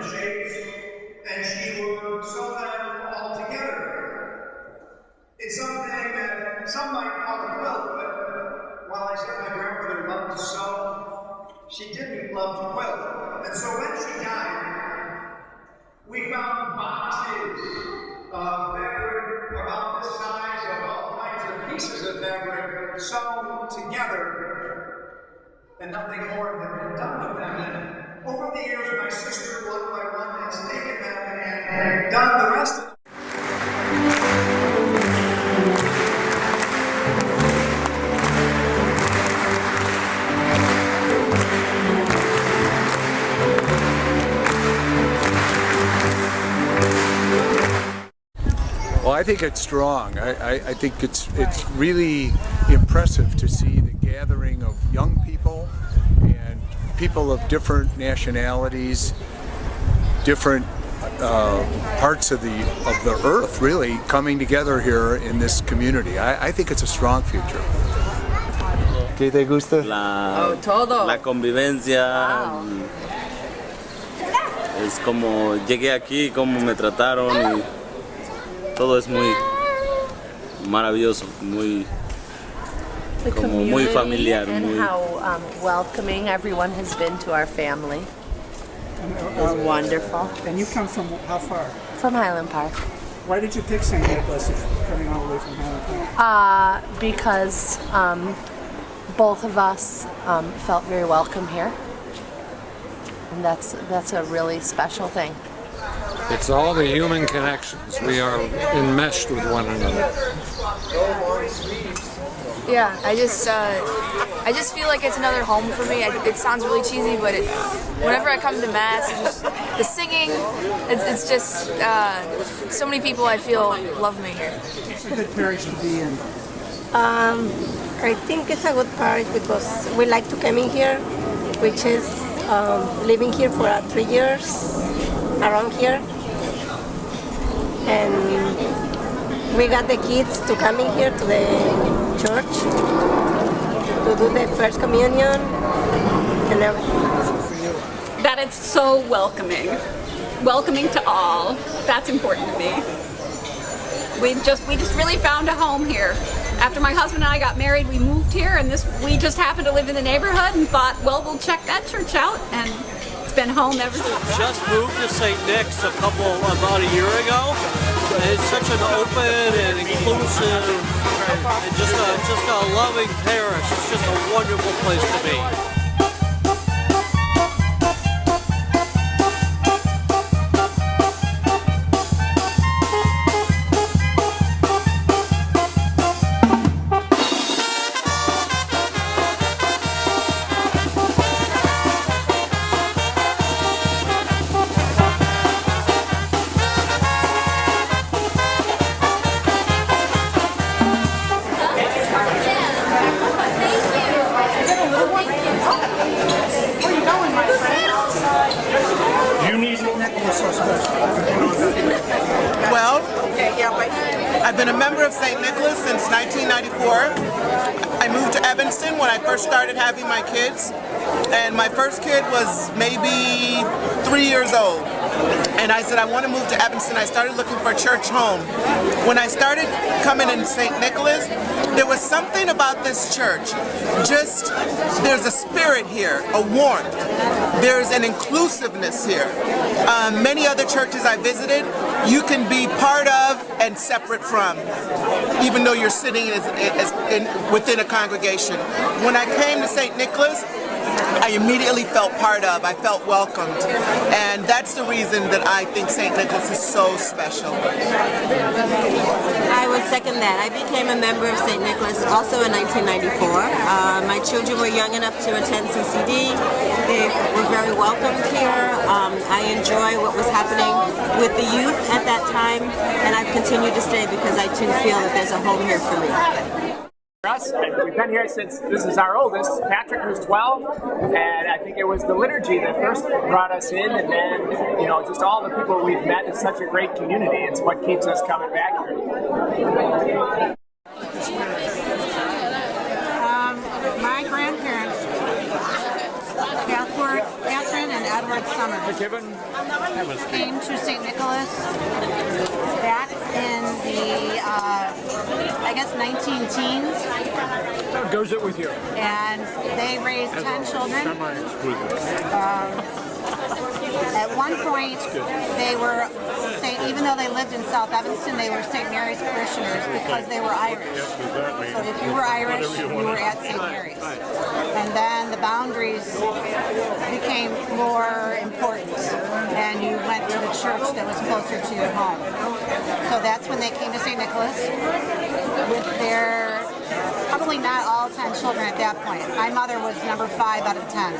different shapes, and she would sew them all together. It's something that some might call a quilt, but while I said my grandmother loved to sew, she didn't love to quilt. And so when she died, we found boxes of fabric about this size, of all kinds of pieces of fabric sewn together, and nothing more had been done with them. And over the years, my sister, one by one, has taken them and done the rest of them. Well, I think it's strong. I think it's really impressive to see the gathering of young people and people of different nationalities, different parts of the earth, really coming together here in this community. I think it's a strong future. ¿Qué te gusta? La convivencia. Wow. Es como llegué aquí, como me trataron y todo es muy maravilloso, muy como muy familiar, and muy how welcoming everyone has been to our family. It's wonderful. And you come from how far? From Highland Park. Why did you pick St. Nicholas if you're coming all the way from Highland Park? Because both of us felt very welcome here, and that's a really special thing. It's all the human connections. We are enmeshed with one another. Yeah, I just feel like it's another home for me. It sounds really cheesy, but whenever I come to Mass, the singing, it's just so many people I feel love me here. It's a good parish to be in. I think it's a good parish because we like to come in here, which is living here for 3 years around here. And we got the kids to come in here to the church to do the first communion and everything. That it's so welcoming to all. That's important to me. We just really found a home here. After my husband and I got married, we moved here, and we just happened to live in the neighborhood and thought, well, we'll check that church out, and it's been home ever since. Just moved to St. Nick's about a year ago. It's such an open and inclusive and just a loving parish. It's just a wonderful place to be. Well, I've been a member of St. Nicholas since 1994. I moved to Evanston when I first started having my kids, and my first kid was maybe 3 years old. And I said, I want to move to Evanston. I started looking for a church home. When I started coming in St. Nicholas, there was something about this church. Just, there's a spirit here, a warmth. There's an inclusiveness here. Many other churches I visited, you can be part of and separate from, even though you're sitting within a congregation. When I came to St. Nicholas, I immediately felt part of, I felt welcomed, and that's the reason that I think St. Nicholas is so special. I would second that. I became a member of St. Nicholas also in 1994. My children were young enough to attend CCD. They were very welcomed here. I enjoy what was happening with the youth at that time, and I've continued to stay because I too feel that there's a home here for me. We've been here since, this is our oldest, Patrick, who's 12, and I think it was the liturgy that first brought us in, and then, you know, just all the people we've met. It's such a great community. It's what keeps us coming back here. My grandparents, Catherine and Ed Edward Summers came to St. Nicholas back in the, I guess, 19-teens. How goes it with you? And they raised 10 children. At one point, they were, even though they lived in South Evanston, they were St. Mary's parishioners because they were Irish. So if you were Irish, you were at St. Mary's. And then the boundaries became more important, and you went to the church that was closer to your home. So that's when they came to St. Nicholas with their, probably not all 10 children at that point. My mother was number 5 out of 10.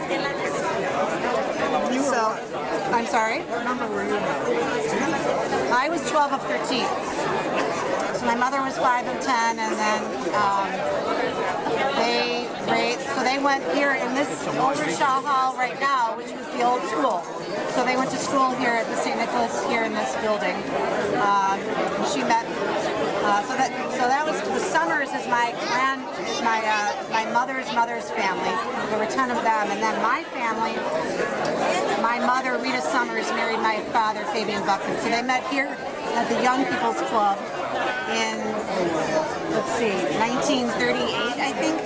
So, I'm sorry? What number were you? I was 12 of 13. So my mother was 5 of 10, and then they went here in this Overshaw Hall right now, which was the old school. So they went to school here at the St. Nicholas here in this building. She met. So that was the Summers is my mother's family. There were 10 of them, and then my family. My mother, Rita Summers, married my father, Fabian Buckman. So they met here at the Young People's Club in, 1938, I think,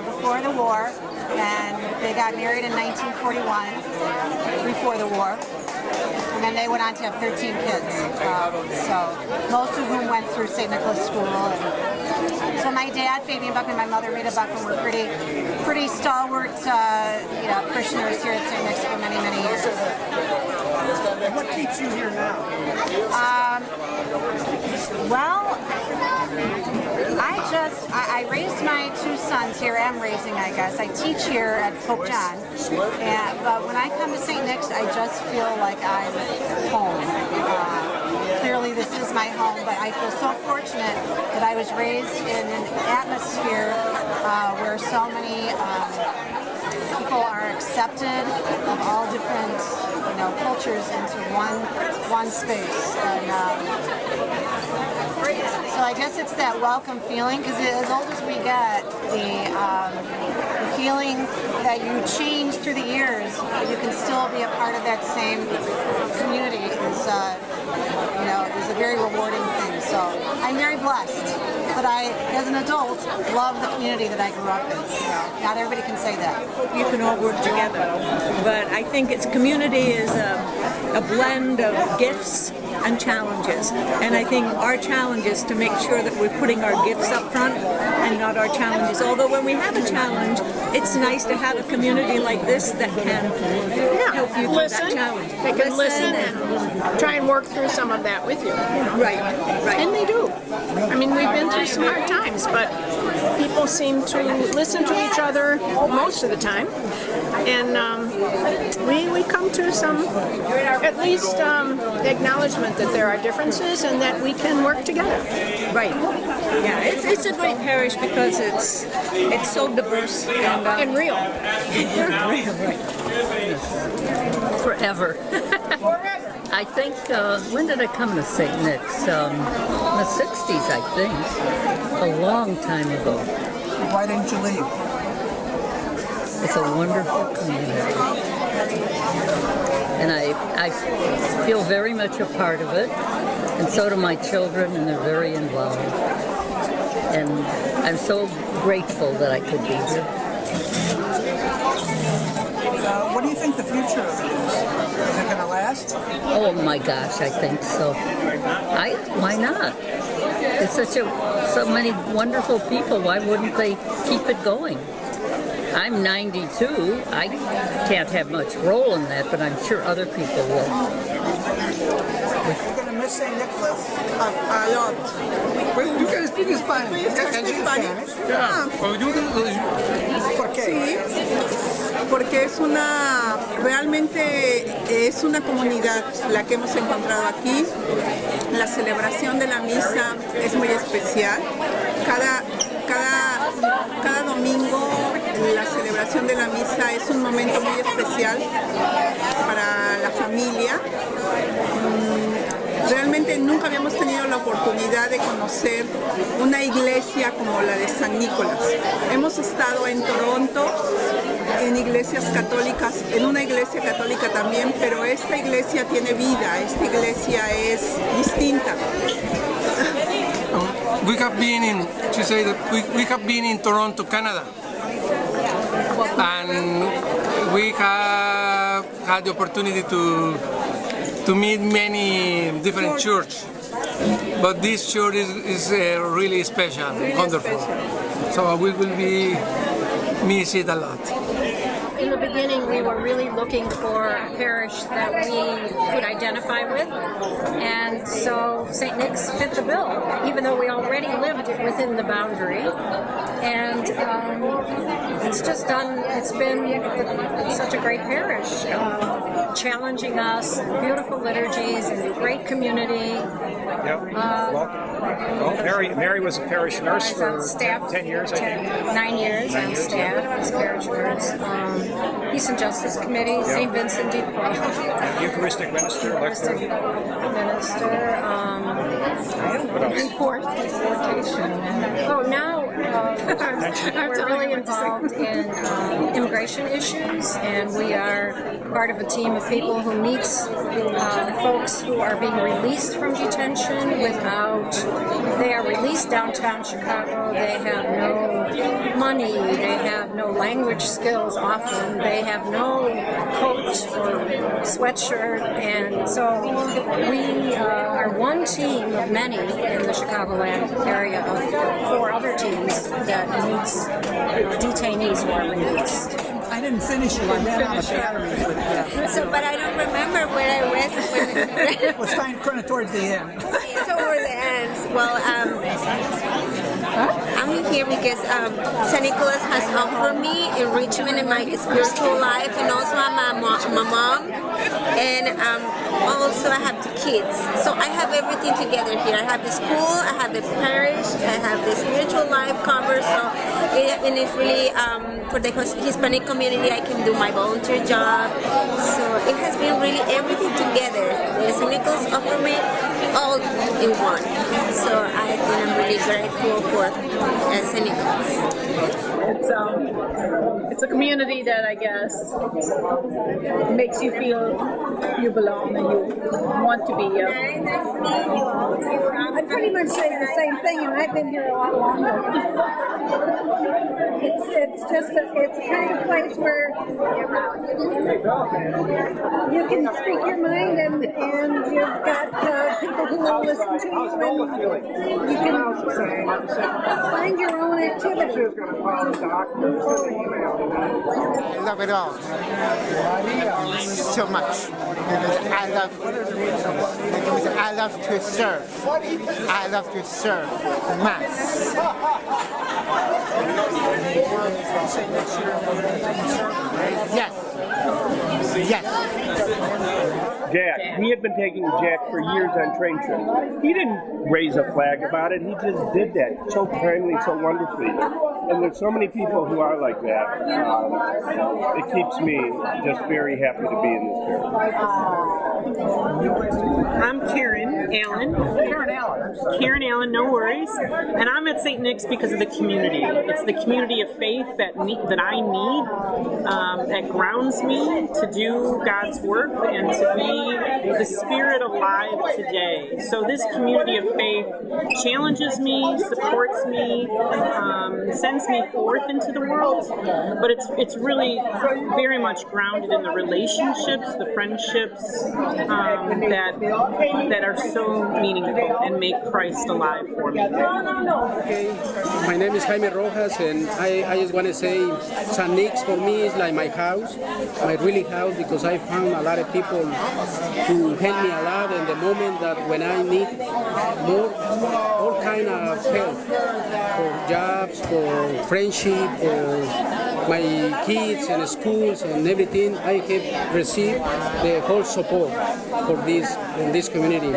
before the war. And they got married in 1941, before the war. And then they went on to have 13 kids. So most of whom went through St. Nicholas School. So my dad, Fabian Buckman, my mother, Rita Buckman, were pretty stalwart parishioners here at St. Nick's for many, many years. And what keeps you here now? I raised my 2 sons here. I'm raising, I guess. I teach here at Pope John. But when I come to St. Nick's, I just feel like I'm home. Clearly, this is my home, but I feel so fortunate that I was raised in an atmosphere where so many people are accepted of all different, cultures into one space. And so I guess it's that welcome feeling, because as old as we get, the feeling that you change through the years, but you can still be a part of that same community is a very rewarding thing. So I'm very blessed. But I, as an adult, love the community that I grew up in. Not everybody can say that. You can all work together. But I think community is a blend of gifts and challenges. And I think our challenge is to make sure that we're putting our gifts up front and not our challenges. Although when we have a challenge, it's nice to have a community like this that can help you through that challenge. They can listen and try and work through some of that with you. Right. And they do. I mean, we've been through some hard times, but people seem to listen to each other most of the time. And we come to some, at least, acknowledgement that there are differences and that we can work together. Right. Yeah, it's a great parish because it's so diverse and real. Real, right. Forever. I think, when did I come to St. Nick's? In the 60s, I think. A long time ago. Why didn't you leave? It's a wonderful community. And I feel very much a part of it. And so do my children, and they're very involved. And I'm so grateful that I could be here. What do you think the future of it is? Is it going to last? Oh my gosh, I think so. Why not? It's so many wonderful people. Why wouldn't they keep it going? I'm 92. I can't have much role in that, but I'm sure other people will. You're going to miss St. Nicholas? A lot. Well, you can speak Spanish. You can speak Spanish? Yeah. ¿Por qué? Sí, porque realmente es una comunidad la que hemos encontrado aquí. La celebración de la misa es muy especial. Cada domingo la celebración de la misa es un momento muy especial para la familia. Realmente realmente nunca habíamos tenido la oportunidad de conocer una iglesia como la de San Nicolás. Hemos estado en Toronto, en iglesias católicas, en una iglesia católica también, pero esta iglesia tiene vida, esta iglesia es distinta. We have been in, to say that we have been in Toronto, Canada, and we have had the opportunity to meet many different churches, but this church is really special, really wonderful. Special. So we will miss it a lot. In the beginning, we were really looking for a parish that we could identify with, and so St. Nick's fit the bill, even though we already lived within the boundary. And it's been such a great parish, challenging us, beautiful liturgies, and great community. Yep. Well, Mary was a parish nurse for staff, 10 years, I think. 9 years on staff as parish nurse. Peace and Justice Committee, yep. St. Vincent de Paul. Eucharistic minister, lector. Deportation. Oh, now we're really involved in immigration issues, and we are part of a team of people who meets folks who are being released from detention they are released downtown Chicago, they have no money, they have no language skills often, they have no coat or sweatshirt, and so we are one team of many in the Chicagoland area of 4 other teams that meets detainees who are released. I didn't finish it. But I don't remember where I was when it was kind of towards the end. Toward the end. Well, I'm here because St. Nicholas has offered me enrichment in my spiritual life, and also I'm my mom, and also I have 2 kids. So I have everything together here. I have the school, I have the parish, I have the spiritual life covered. So and it's really for the Hispanic community, I can do my volunteer job. So it has been really everything together. St. Nicholas offered me all in one. So I'm really grateful for St. Nicholas. It's a community that I guess makes you feel you belong and you want to be here. I pretty much say the same thing, and I've been here a lot longer. It's a kind of place where you can speak your mind, and you've got people who will listen to you, and you can find your own activity. I love it all so much. I love to serve. I love to serve Mass. Yes. Jack. We had been taking Jack for years on train trips. He didn't raise a flag about it. He just did that so kindly, so wonderfully. And there's so many people who are like that. It keeps me just very happy to be in this parish. I'm Karen Allen. Karen Allen, no worries. And I'm at St. Nick's because of the community. It's the community of faith that I need, that grounds me to do God's work and to be the Spirit alive today. So this community of faith challenges me, supports me, sends me forth into the world, but it's really very much grounded in the relationships, the friendships that are so meaningful and make Christ alive for me. Okay. My name is Jaime Rojas, and I just want to say St. Nick's for me is like my house, my really house, because I found a lot of people who help me a lot in the moment that when I need more, all kind of help, for jobs, for friendship, for my kids and schools and everything. I have received the whole support for this in this community.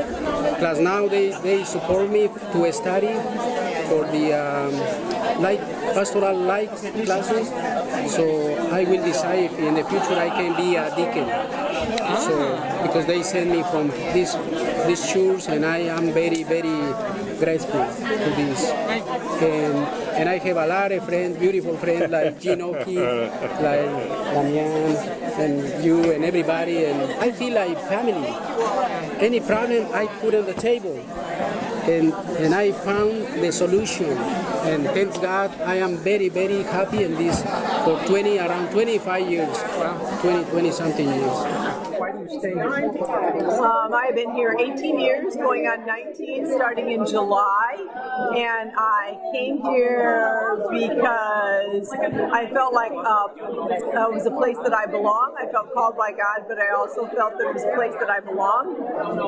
Plus now they support me to study for the pastoral life classes. So I will decide if in the future I can be a deacon. So because they send me from this this church, and I am very, very grateful to this. And I have a lot of friends, beautiful friends like Ginoki, like Damian, and you and everybody, and I feel like family. Any problem I put on the table, and I found the solution. And thanks God, I am very, very happy in this for around 25 years, 20 something years. Why do you stay here? I've been here 18 years, going on 19, starting in July, and I came here because I felt like it was a place that I belong. I felt called by God, but I also felt that it was a place that I belong.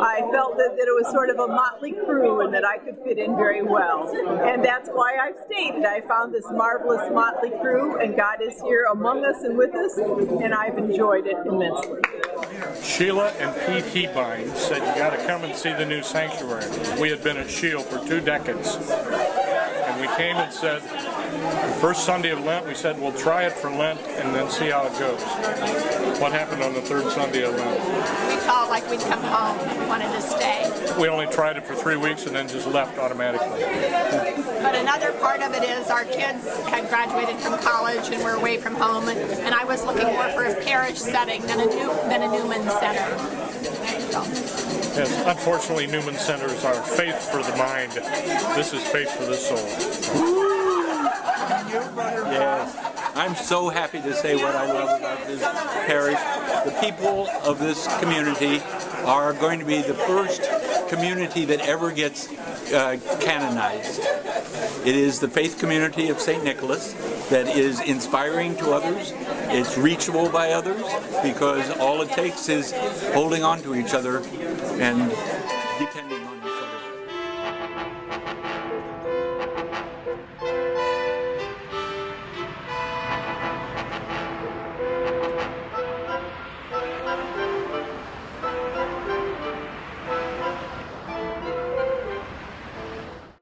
I felt that it was sort of a motley crew and that I could fit in very well, and that's why I've stayed. And I found this marvelous motley crew, and God is here among us and with us, and I've enjoyed it immensely. Sheila and Pete Hebine said, you got to come and see the new sanctuary. We had been at Shield for 2 decades. And we came and said, the first Sunday of Lent, we said, we'll try it for Lent and then see how it goes. What happened on the 3rd Sunday of Lent? We felt like we'd come home. We wanted to stay. We only tried it for 3 weeks and then just left automatically. But another part of it is our kids had graduated from college and were away from home, and I was looking more for a parish setting than a Newman Center. So. Yes, unfortunately, Newman centers are faith for the mind. This is faith for the soul. Yes, I'm so happy to say what I love about this parish. The people of this community are going to be the first community that ever gets canonized. It is the faith community of St. Nicholas that is inspiring to others. It's reachable by others because all it takes is holding on to each other and depending